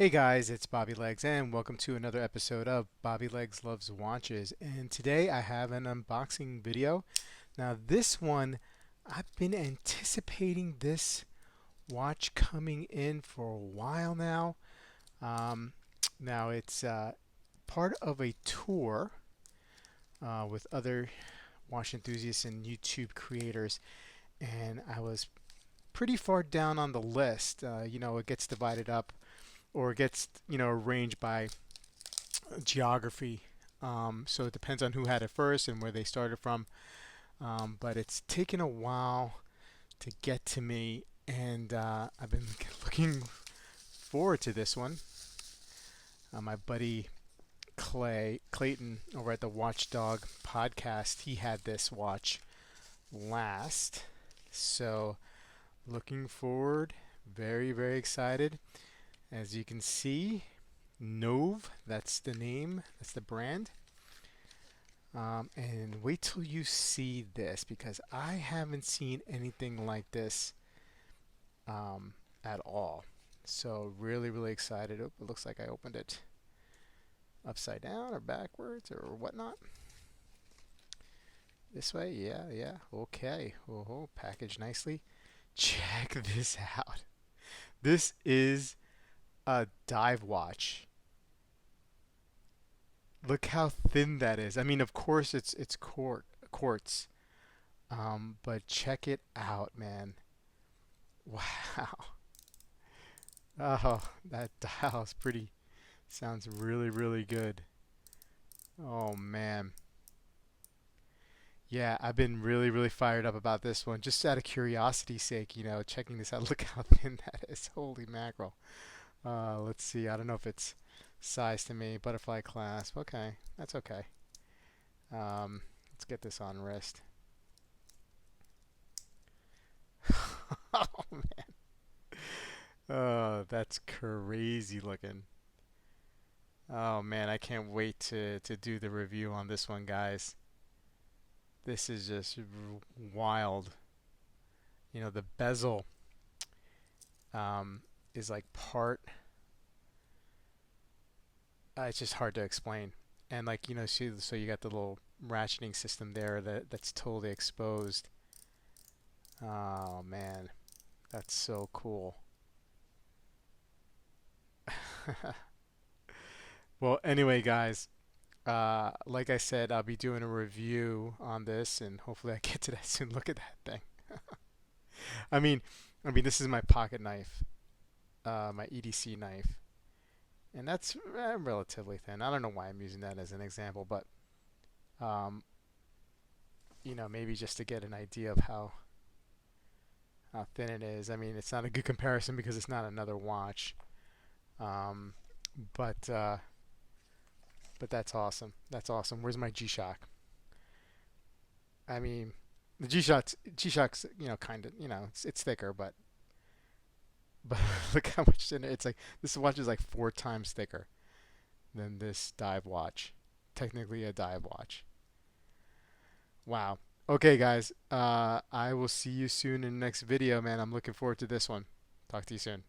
Hey guys, it's Bobby Legs, and welcome to another episode of Bobby Legs Loves Watches. And today I have an unboxing video. Now, this one, I've been anticipating this watch coming in for a while now. Um, Now, it's part of a tour with other watch enthusiasts and YouTube creators, and I was pretty far down on the list. It gets divided up or it gets arranged by geography. So it depends on who had it first and where they started from. But it's taken a while to get to me, and I've been looking forward to this one. My buddy Clayton over at the Watchdog podcast, he had this watch last. So looking forward, very, very excited. As you can see, Nove, that's the name, that's the brand. And wait till you see this because I haven't seen anything like this at all. So really, really excited. Oh, it looks like I opened it upside down or backwards or whatnot. This way, yeah, yeah. Okay. Oh, packaged nicely. Check this out. This is a dive watch. Look how thin that is. I mean, of course it's quartz. But check it out, man. Wow. Oh, that dial is pretty. Sounds really, really good. Oh man. Yeah, I've been really, really fired up about this one. Just out of curiosity's sake, checking this out. Look how thin that is. Holy mackerel. Let's see. I don't know if it's size to me. Butterfly clasp. Okay, that's okay. Let's get this on wrist. Oh man. Oh, that's crazy looking. Oh man, I can't wait to do the review on this one, guys. This is just wild. The bezel is like part. It's just hard to explain. And like see, so you got the little ratcheting system there that's totally exposed. Oh man, that's so cool. Well, anyway, guys, like I said, I'll be doing a review on this, and hopefully I get to that soon. Look at that thing. I mean, this is my pocket knife, my EDC knife, and that's relatively thin. I don't know why I'm using that as an example, but um, maybe just to get an idea of how thin it is. I mean, it's not a good comparison because it's not another watch, um, but that's awesome. That's awesome. Where's my G-Shock? I mean, the G-Shock's kind of it's thicker, but look how much thinner. It's like this watch is like 4 times thicker than this dive watch. Technically a dive watch. Wow. Okay, guys. I will see you soon in the next video, man. I'm looking forward to this one. Talk to you soon.